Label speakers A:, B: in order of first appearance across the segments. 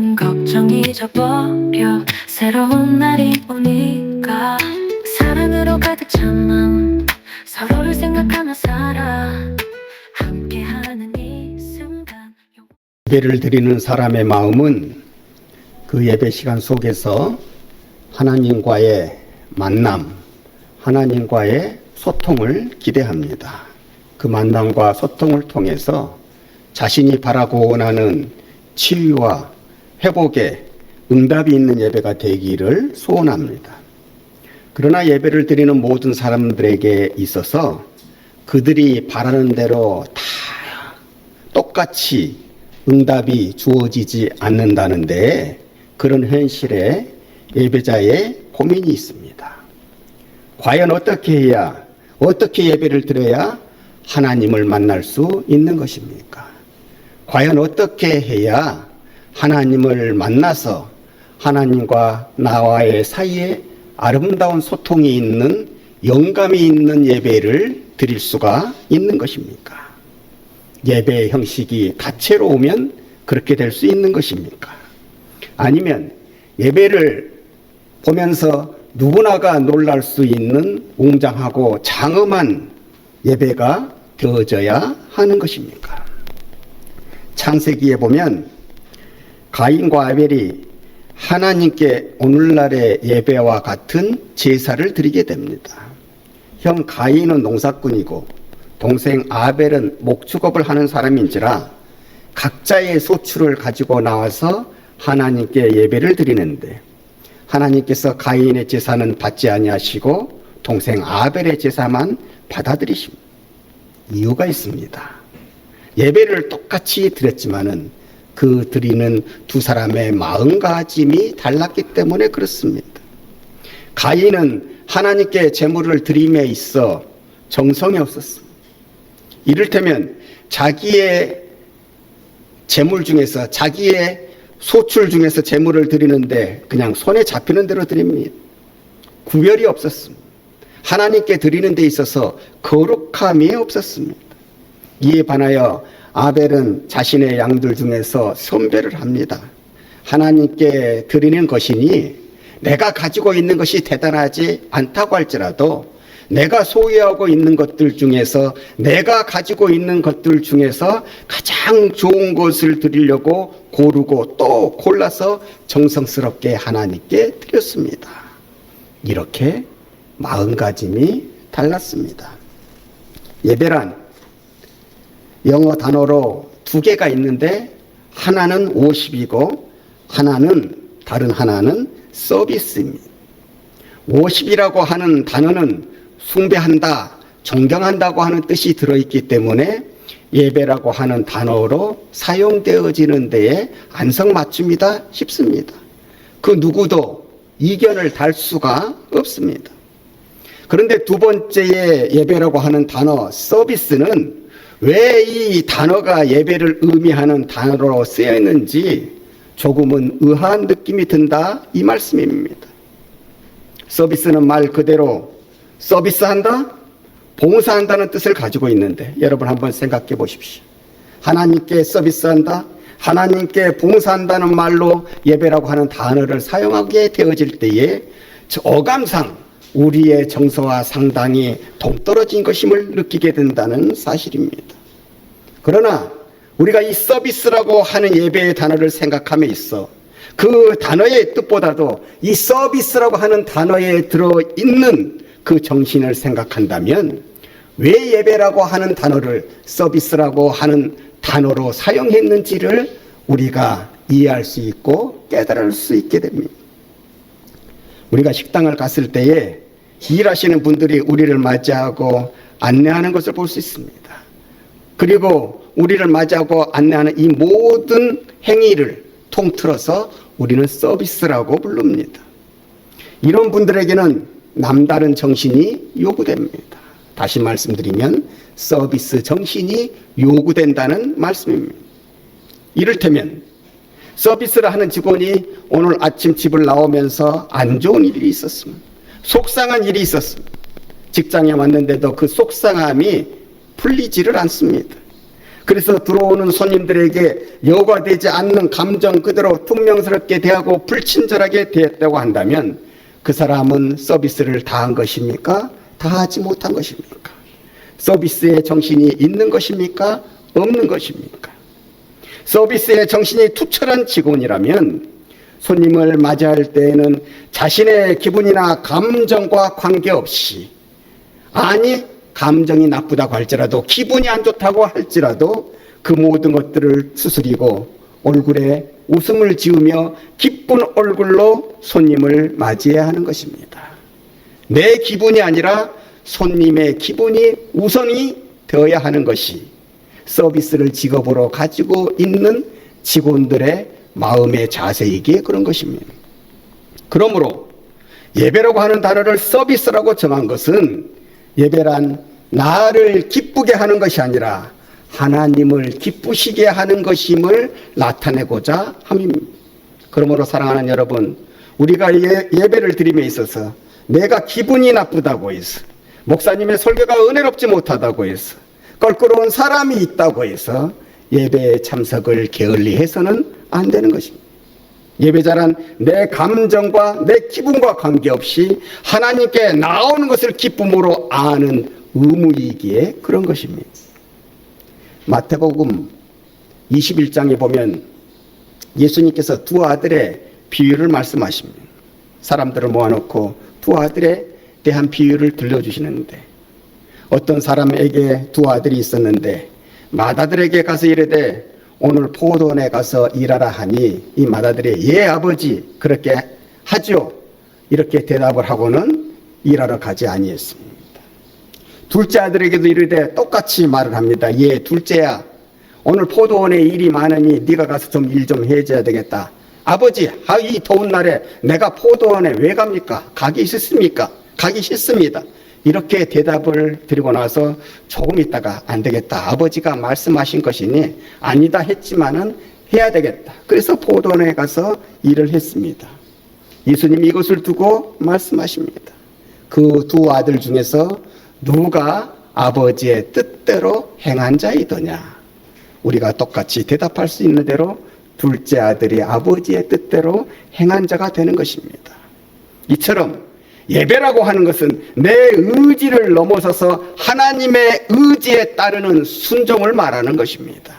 A: 모든 걱정 잊어버려 새로운 날이 오니까 사랑으로 가득 찬 마음 서로를 생각하며 살아 함께하는 이 순간.
B: 예배를 드리는 사람의 마음은 그 예배 시간 속에서 하나님과의 만남, 하나님과의 소통을 기대합니다. 그 만남과 소통을 통해서 자신이 바라고 원하는 치유와 회복에 응답이 있는 예배가 되기를 소원합니다. 그러나 예배를 드리는 모든 사람들에게 있어서 그들이 바라는 대로 다 똑같이 응답이 주어지지 않는다는데, 그런 현실에 예배자의 고민이 있습니다. 과연 어떻게 예배를 드려야 하나님을 만날 수 있는 것입니까? 과연 어떻게 해야 하나님을 만나서 하나님과 나와의 사이에 아름다운 소통이 있는, 영감이 있는 예배를 드릴 수가 있는 것입니까? 예배의 형식이 다채로우면 그렇게 될 수 있는 것입니까? 아니면 예배를 보면서 누구나가 놀랄 수 있는 웅장하고 장엄한 예배가 되어져야 하는 것입니까? 창세기에 보면 가인과 아벨이 하나님께 오늘날의 예배와 같은 제사를 드리게 됩니다. 형 가인은 농사꾼이고 동생 아벨은 목축업을 하는 사람인지라 각자의 소출을 가지고 나와서 하나님께 예배를 드리는데, 하나님께서 가인의 제사는 받지 아니하시고 동생 아벨의 제사만 받아들이십니다. 이유가 있습니다. 예배를 똑같이 드렸지만은 그 드리는 두 사람의 마음가짐이 달랐기 때문에 그렇습니다. 가인은 하나님께 제물을 드림에 있어 정성이 없었습니다. 이를테면 자기의 제물 중에서, 자기의 소출 중에서 제물을 드리는데 그냥 손에 잡히는 대로 드립니다. 구별이 없었습니다. 하나님께 드리는 데 있어서 거룩함이 없었습니다. 이에 반하여 아벨은 자신의 양들 중에서 선별을 합니다. 하나님께 드리는 것이니 내가 가지고 있는 것이 대단하지 않다고 할지라도 내가 소유하고 있는 것들 중에서, 내가 가지고 있는 것들 중에서 가장 좋은 것을 드리려고 고르고 또 골라서 정성스럽게 하나님께 드렸습니다. 이렇게 마음가짐이 달랐습니다. 예배란 영어 단어로 두 개가 있는데 하나는 worship이고 다른 하나는 서비스입니다. worship이라고 하는 단어는 숭배한다, 존경한다고 하는 뜻이 들어있기 때문에 예배라고 하는 단어로 사용되어지는 데에 안성맞춤이다 싶습니다. 그 누구도 이견을 달 수가 없습니다. 그런데 두 번째의 예배라고 하는 단어 서비스는 왜 이 단어가 예배를 의미하는 단어로 쓰여 있는지 조금은 의아한 느낌이 든다, 이 말씀입니다. 서비스는 말 그대로 서비스한다, 봉사한다는 뜻을 가지고 있는데, 여러분 한번 생각해 보십시오. 하나님께 서비스한다, 하나님께 봉사한다는 말로 예배라고 하는 단어를 사용하게 되어질 때에 어감상 우리의 정서와 상당히 동떨어진 것임을 느끼게 된다는 사실입니다. 그러나 우리가 이 서비스라고 하는 예배의 단어를 생각함에 있어 그 단어의 뜻보다도 이 서비스라고 하는 단어에 들어있는 그 정신을 생각한다면 왜 예배라고 하는 단어를 서비스라고 하는 단어로 사용했는지를 우리가 이해할 수 있고 깨달을 수 있게 됩니다. 우리가 식당을 갔을 때에 일하시는 분들이 우리를 맞이하고 안내하는 것을 볼 수 있습니다. 그리고 우리를 맞이하고 안내하는 이 모든 행위를 통틀어서 우리는 서비스라고 부릅니다. 이런 분들에게는 남다른 정신이 요구됩니다. 다시 말씀드리면 서비스 정신이 요구된다는 말씀입니다. 이를테면 서비스를 하는 직원이 오늘 아침 집을 나오면서 안 좋은 일이 있었습니다. 속상한 일이 있었습니다. 직장에 왔는데도 그 속상함이 풀리지를 않습니다. 그래서 들어오는 손님들에게 여과되지 않는 감정 그대로 퉁명스럽게 대하고 불친절하게 대했다고 한다면 그 사람은 서비스를 다한 것입니까? 다하지 못한 것입니까? 서비스의 정신이 있는 것입니까? 없는 것입니까? 서비스의 정신이 투철한 직원이라면 손님을 맞이할 때에는 자신의 기분이나 감정과 관계없이, 아니 감정이 나쁘다고 할지라도, 기분이 안 좋다고 할지라도 그 모든 것들을 추스리고 얼굴에 웃음을 지으며 기쁜 얼굴로 손님을 맞이해야 하는 것입니다. 내 기분이 아니라 손님의 기분이 우선이 되어야 하는 것이 서비스를 직업으로 가지고 있는 직원들의 마음의 자세이기에 그런 것입니다. 그러므로 예배라고 하는 단어를 서비스라고 정한 것은 예배란 나를 기쁘게 하는 것이 아니라 하나님을 기쁘시게 하는 것임을 나타내고자 함입니다. 그러므로 사랑하는 여러분, 우리가 예배를 드림에 있어서 내가 기분이 나쁘다고 해서, 목사님의 설교가 은혜롭지 못하다고 해서, 껄끄러운 사람이 있다고 해서 예배에 참석을 게을리해서는 안 되는 것입니다. 예배자란 내 감정과 내 기분과 관계없이 하나님께 나오는 것을 기쁨으로 아는 의무이기에 그런 것입니다. 마태복음 21장에 보면 예수님께서 두 아들의 비유를 말씀하십니다. 사람들을 모아놓고 두 아들에 대한 비유를 들려주시는데, 어떤 사람에게 두 아들이 있었는데 맏아들에게 가서 이르되 오늘 포도원에 가서 일하라 하니 이 맏아들이 예 아버지 그렇게 하죠, 이렇게 대답을 하고는 일하러 가지 아니했습니다. 둘째 아들에게도 이르되 똑같이 말을 합니다. 예 둘째야, 오늘 포도원에 일이 많으니 네가 가서 좀 일 좀 해줘야 되겠다. 아버지, 이 더운 날에 내가 포도원에 왜 갑니까? 가기 싫습니까? 가기 싫습니다. 이렇게 대답을 드리고 나서 조금 있다가 안 되겠다, 아버지가 말씀하신 것이니 아니다 했지만은 해야 되겠다. 그래서 포도원에 가서 일을 했습니다. 예수님이 이것을 두고 말씀하십니다. 그 두 아들 중에서 누가 아버지의 뜻대로 행한 자이더냐? 우리가 똑같이 대답할 수 있는 대로 둘째 아들이 아버지의 뜻대로 행한 자가 되는 것입니다. 이처럼 예배라고 하는 것은 내 의지를 넘어서서 하나님의 의지에 따르는 순종을 말하는 것입니다.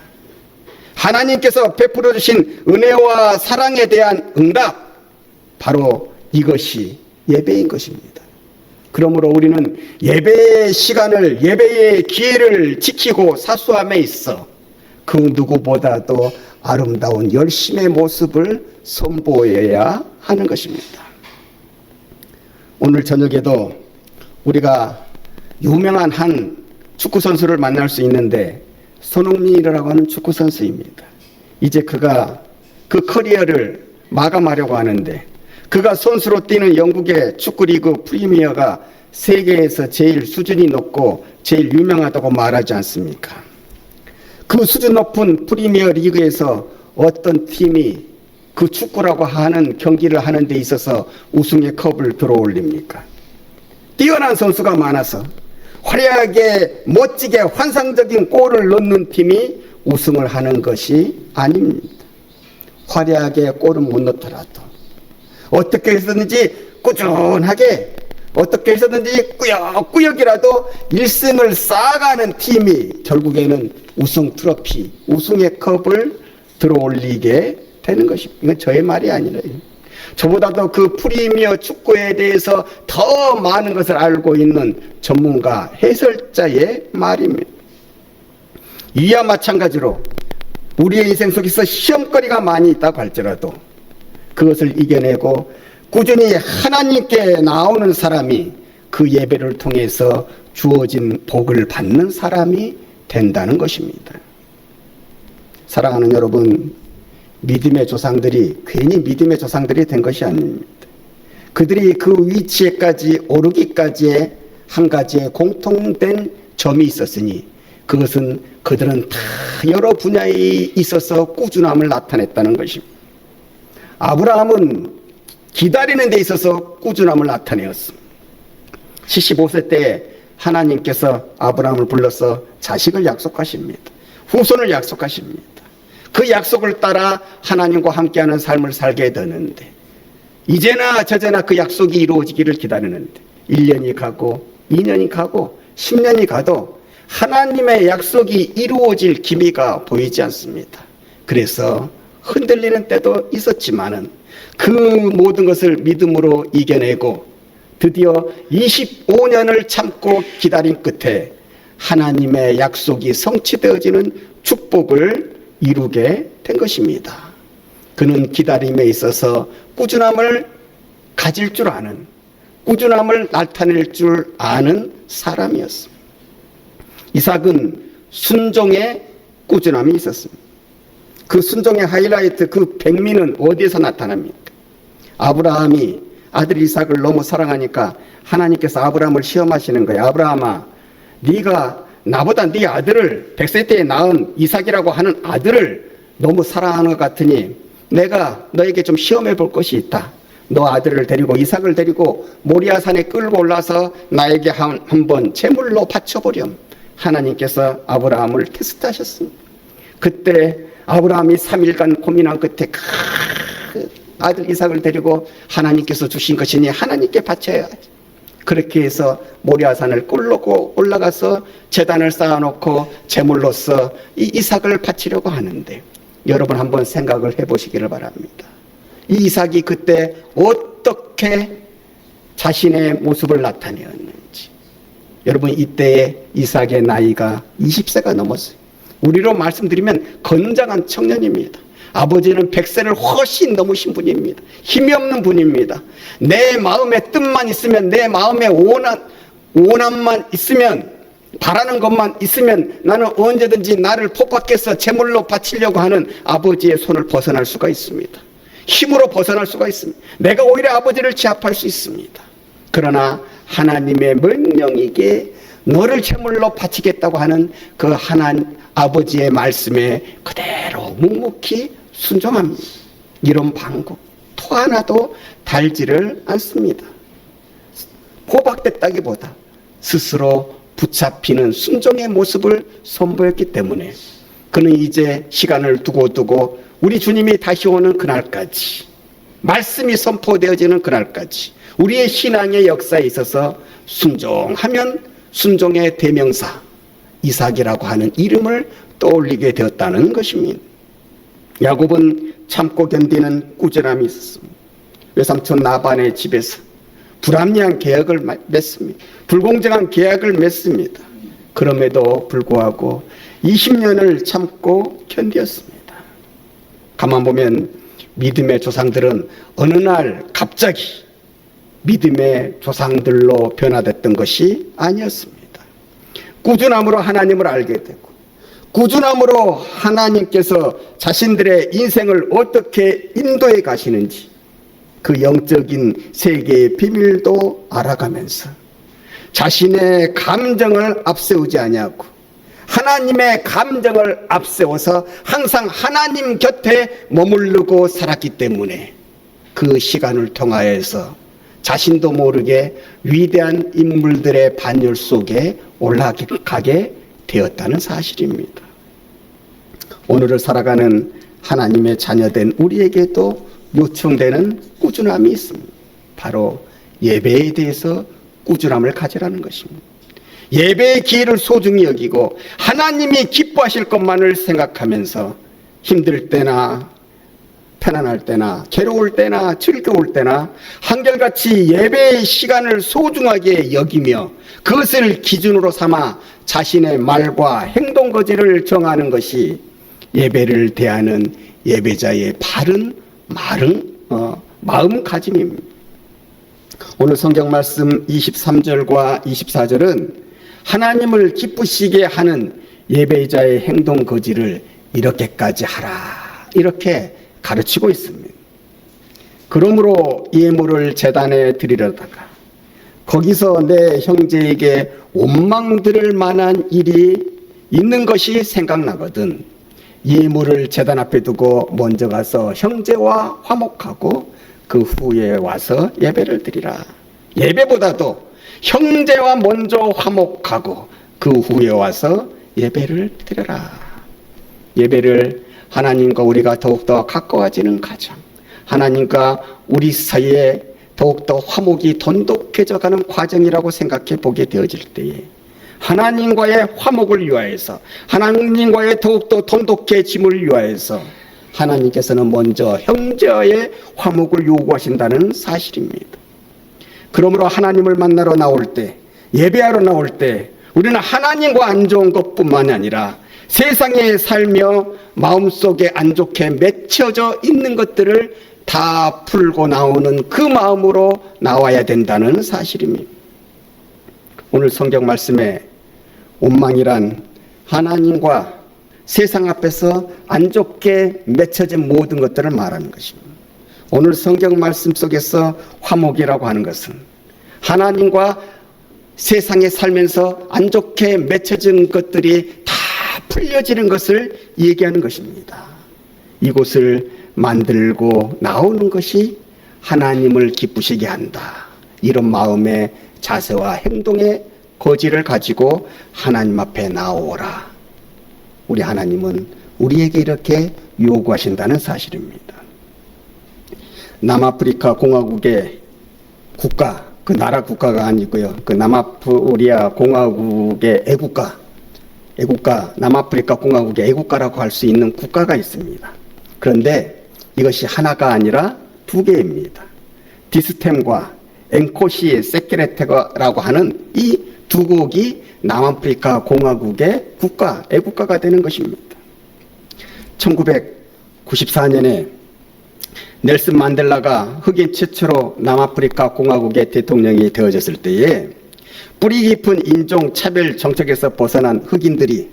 B: 하나님께서 베풀어 주신 은혜와 사랑에 대한 응답, 바로 이것이 예배인 것입니다. 그러므로 우리는 예배의 시간을, 예배의 기회를 지키고 사수함에 있어 그 누구보다도 아름다운 열심의 모습을 선보여야 하는 것입니다. 오늘 저녁에도 우리가 유명한 한 축구선수를 만날 수 있는데, 손흥민이라고 하는 축구선수입니다. 이제 그가 그 커리어를 마감하려고 하는데, 그가 선수로 뛰는 영국의 축구리그 프리미어가 세계에서 제일 수준이 높고 제일 유명하다고 말하지 않습니까? 그 수준 높은 프리미어 리그에서 어떤 팀이 그 축구라고 하는 경기를 하는 데 있어서 우승의 컵을 들어올립니까? 뛰어난 선수가 많아서 화려하게 멋지게 환상적인 골을 넣는 팀이 우승을 하는 것이 아닙니다. 화려하게 골은 못 넣더라도 어떻게 해서든지 꾸준하게, 어떻게 해서든지 꾸역꾸역이라도 1승을 쌓아가는 팀이 결국에는 우승 트로피, 우승의 컵을 들어올리게 되는 것입니다. 이건 저의 말이 아니라요. 저보다도 그 프리미어 축구에 대해서 더 많은 것을 알고 있는 전문가, 해설자의 말입니다. 이와 마찬가지로 우리의 인생 속에서 시험거리가 많이 있다고 할지라도 그것을 이겨내고 꾸준히 하나님께 나오는 사람이 그 예배를 통해서 주어진 복을 받는 사람이 된다는 것입니다. 사랑하는 여러분, 믿음의 조상들이 괜히 믿음의 조상들이 된 것이 아닙니다. 그들이 그 위치에까지 오르기까지의 한 가지의 공통된 점이 있었으니 그것은 그들은 다 여러 분야에 있어서 꾸준함을 나타냈다는 것입니다. 아브라함은 기다리는 데 있어서 꾸준함을 나타내었습니다. 75세 때 하나님께서 아브라함을 불러서 자식을 약속하십니다. 후손을 약속하십니다. 그 약속을 따라 하나님과 함께하는 삶을 살게 되는데 이제나 저제나 그 약속이 이루어지기를 기다리는데 1년이 가고 2년이 가고 10년이 가도 하나님의 약속이 이루어질 기미가 보이지 않습니다. 그래서 흔들리는 때도 있었지만은 그 모든 것을 믿음으로 이겨내고 드디어 25년을 참고 기다린 끝에 하나님의 약속이 성취되어지는 축복을 이루게 된 것입니다. 그는 기다림에 있어서 꾸준함을 가질 줄 아는, 꾸준함을 나타낼 줄 아는 사람이었습니다. 이삭은 순종의 꾸준함이 있었습니다. 그 순종의 하이라이트, 그 백미는 어디에서 나타납니까? 아브라함이 아들 이삭을 너무 사랑하니까 하나님께서 아브라함을 시험하시는 거예요. 아브라함아, 네가 나보다 네 아들을 100세 때에 낳은 이삭이라고 하는 아들을 너무 사랑하는 것 같으니 내가 너에게 좀 시험해 볼 것이 있다. 너 아들을 데리고 이삭을 데리고 모리아산에 끌고 올라서 나에게 한번 제물로 바쳐보렴. 하나님께서 아브라함을 테스트하셨습니다. 그때 아브라함이 3일간 고민한 끝에 그 아들 이삭을 데리고 하나님께서 주신 것이니 하나님께 바쳐야지. 그렇게 해서 모리아산을 끌고 올라가서 제단을 쌓아놓고 제물로서 이 이삭을 바치려고 하는데 여러분 한번 생각을 해보시기를 바랍니다. 이 이삭이 그때 어떻게 자신의 모습을 나타내었는지. 여러분 이때의 이삭의 나이가 20세가 넘었어요. 우리로 말씀드리면 건장한 청년입니다. 아버지는 100세를 훨씬 넘으신 분입니다. 힘이 없는 분입니다. 내 마음에 뜻만 있으면, 내 마음에 원함만 있으면, 바라는 것만 있으면 나는 언제든지 나를 포박해서 제물로 바치려고 하는 아버지의 손을 벗어날 수가 있습니다. 힘으로 벗어날 수가 있습니다. 내가 오히려 아버지를 제압할 수 있습니다. 그러나 하나님의 명령이기에 너를 제물로 바치겠다고 하는 그 하나님 아버지의 말씀에 그대로 묵묵히 순종합니다. 이런 방법 또 하나도 달지를 않습니다. 포박됐다기보다 스스로 붙잡히는 순종의 모습을 선보였기 때문에 그는 이제 시간을 두고 우리 주님이 다시 오는 그날까지, 말씀이 선포되어지는 그날까지 우리의 신앙의 역사에 있어서 순종하면 순종의 대명사 이삭이라고 하는 이름을 떠올리게 되었다는 것입니다. 야곱은 참고 견디는 꾸준함이 있었습니다. 외삼촌 나반의 집에서 불합리한 계약을 맺습니다. 불공정한 계약을 맺습니다. 그럼에도 불구하고 20년을 참고 견디었습니다. 가만 보면 믿음의 조상들은 어느 날 갑자기 믿음의 조상들로 변화됐던 것이 아니었습니다. 꾸준함으로 하나님을 알게 되고 꾸준함으로 하나님께서 자신들의 인생을 어떻게 인도해 가시는지 그 영적인 세계의 비밀도 알아가면서 자신의 감정을 앞세우지 아니하고 하나님의 감정을 앞세워서 항상 하나님 곁에 머무르고 살았기 때문에 그 시간을 통하여서 자신도 모르게 위대한 인물들의 반열 속에 올라가게 되었다는 사실입니다. 오늘을 살아가는 하나님의 자녀된 우리에게도 요청되는 꾸준함이 있습니다. 바로 예배에 대해서 꾸준함을 가지라는 것입니다. 예배의 기회를 소중히 여기고 하나님이 기뻐하실 것만을 생각하면서 힘들 때나 편안할 때나 괴로울 때나 즐거울 때나 한결같이 예배의 시간을 소중하게 여기며 그것을 기준으로 삼아 자신의 말과 행동 거지를 정하는 것이 예배를 대하는 예배자의 바른 마음가짐입니다. 오늘 성경 말씀 23절과 24절은 하나님을 기쁘시게 하는 예배자의 행동 거지를 이렇게까지 하라 이렇게 가르치고 있습니다. 그러므로 예물을 제단에 드리려다가 거기서 내 형제에게 원망 들을 만한 일이 있는 것이 생각나거든 예물을 제단 앞에 두고 먼저 가서 형제와 화목하고 그 후에 와서 예배를 드리라. 예배보다도 형제와 먼저 화목하고 그 후에 와서 예배를 드려라. 예배를 하나님과 우리가 더욱더 가까워지는 과정, 하나님과 우리 사이에 더욱더 화목이 돈독해져가는 과정이라고 생각해 보게 되어질 때에 하나님과의 화목을 위하여서, 하나님과의 더욱더 돈독해짐을 위하여서 하나님께서는 먼저 형제의 화목을 요구하신다는 사실입니다. 그러므로 하나님을 만나러 나올 때, 예배하러 나올 때 우리는 하나님과 안 좋은 것뿐만 아니라 세상에 살며 마음속에 안 좋게 맺혀져 있는 것들을 다 풀고 나오는 그 마음으로 나와야 된다는 사실입니다. 오늘 성경 말씀에 원망이란 하나님과 세상 앞에서 안 좋게 맺혀진 모든 것들을 말하는 것입니다. 오늘 성경 말씀 속에서 화목이라고 하는 것은 하나님과 세상에 살면서 안 좋게 맺혀진 것들이 다 풀려지는 것을 얘기하는 것입니다. 이곳을 만들고 나오는 것이 하나님을 기쁘시게 한다. 이런 마음의 자세와 행동의 거지를 가지고 하나님 앞에 나오라. 우리 하나님은 우리에게 이렇게 요구하신다는 사실입니다. 남아프리카 공화국의 국가, 그 나라 국가가 아니고요. 그 남아프리카 공화국의 애국가, 남아프리카 공화국의 애국가라고 할 수 있는 국가가 있습니다. 그런데 이것이 하나가 아니라 두 개입니다. 디스템과 엔코시 세케레테라고 하는 이 두 국이 남아프리카 공화국의 애국가가 되는 것입니다. 1994년에 넬슨 만델라가 흑인 최초로 남아프리카 공화국의 대통령이 되어졌을 때에 뿌리 깊은 인종 차별 정책에서 벗어난 흑인들이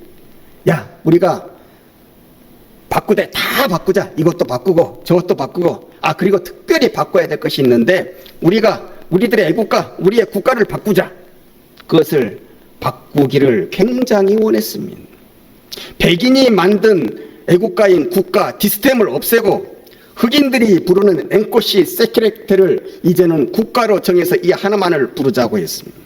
B: 야, 우리가 바꾸되 다 바꾸자. 이것도 바꾸고 저것도 바꾸고 그리고 특별히 바꿔야 될 것이 있는데 우리들의 애국가, 우리의 국가를 바꾸자. 그것을 바꾸기를 굉장히 원했습니다. 백인이 만든 애국가인 국가 디스템을 없애고 흑인들이 부르는 엔코시 세케레테를 이제는 국가로 정해서 이 하나만을 부르자고 했습니다.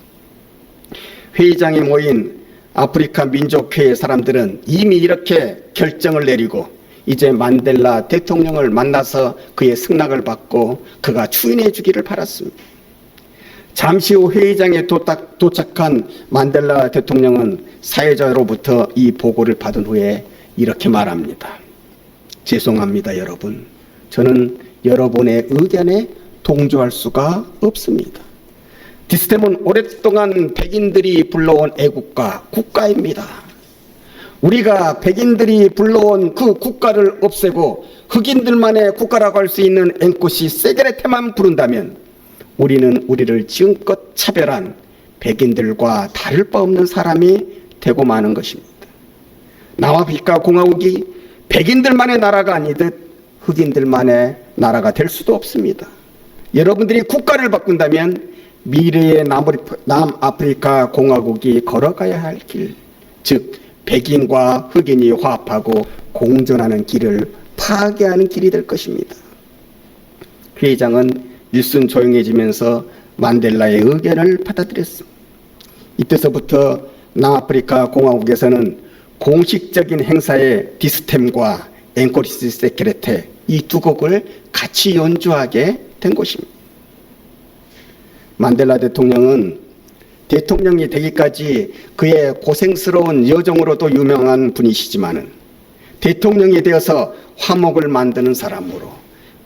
B: 회의장에 모인 아프리카 민족회의 사람들은 이미 이렇게 결정을 내리고 이제 만델라 대통령을 만나서 그의 승낙을 받고 그가 추인해 주기를 바랐습니다. 잠시 후 회의장에 도착한 만델라 대통령은 사회자로부터 이 보고를 받은 후에 이렇게 말합니다. 죄송합니다, 여러분. 저는 여러분의 의견에 동조할 수가 없습니다. 디스템은 오랫동안 백인들이 불러온 애국가, 국가입니다. 우리가 백인들이 불러온 그 국가를 없애고 흑인들만의 국가라고 할 수 있는 엔코시 세게레테만 부른다면 우리는 우리를 지금껏 차별한 백인들과 다를 바 없는 사람이 되고 마는 것입니다. 남아프리카 공화국이 백인들만의 나라가 아니듯 흑인들만의 나라가 될 수도 없습니다. 여러분들이 국가를 바꾼다면 미래의 남아프리카 공화국이 걸어가야 할 길, 즉 백인과 흑인이 화합하고 공존하는 길을 파괴하는 길이 될 것입니다. 회의장은 일순 조용해지면서 만델라의 의견을 받아들였습니다. 이때서부터 남아프리카 공화국에서는 공식적인 행사에 디스템과 엔코시 세케레테 이 두 곡을 같이 연주하게 된 것입니다. 만델라 대통령은 대통령이 되기까지 그의 고생스러운 여정으로도 유명한 분이시지만은 대통령이 되어서 화목을 만드는 사람으로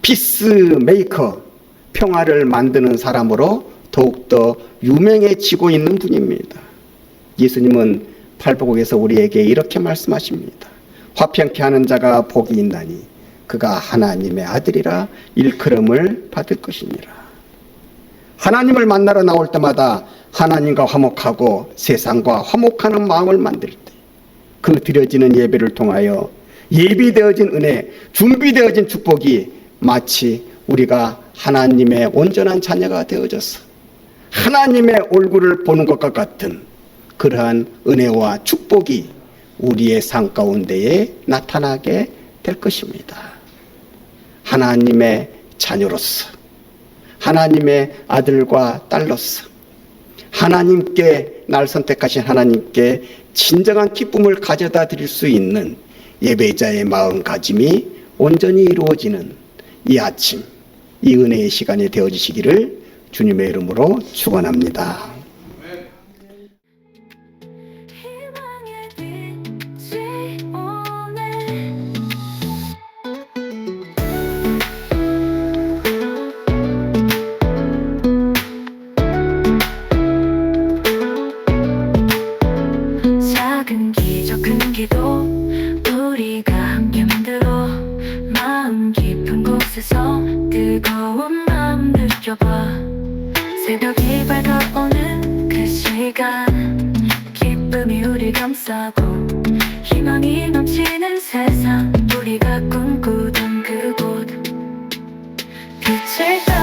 B: 피스메이커, 평화를 만드는 사람으로 더욱더 유명해지고 있는 분입니다. 예수님은 팔복에서 우리에게 이렇게 말씀하십니다. 화평케 하는 자가 복이 있나니 그가 하나님의 아들이라 일컬음을 받을 것이니라. 하나님을 만나러 나올 때마다 하나님과 화목하고 세상과 화목하는 마음을 만들 때 그 드려지는 예배를 통하여 예비되어진 은혜, 준비되어진 축복이 마치 우리가 하나님의 온전한 자녀가 되어져서 하나님의 얼굴을 보는 것과 같은 그러한 은혜와 축복이 우리의 삶 가운데에 나타나게 될 것입니다. 하나님의 자녀로서, 하나님의 아들과 딸로서, 하나님께 날 선택하신 하나님께 진정한 기쁨을 가져다 드릴 수 있는 예배자의 마음가짐이 온전히 이루어지는 이 아침, 이 은혜의 시간이 되어지시기를 주님의 이름으로 축원합니다.
A: 희망의 빛이 오네. 작은 기적 큰 기도 우리가 함께 만들어 마음 깊은 곳에서 뜨거운 마음 느껴봐. 새벽이 밝아오는 그 시간 기쁨이 우리 감싸고 희망이 넘치는 세상 우리가 꿈꾸던 그곳 빛을 따라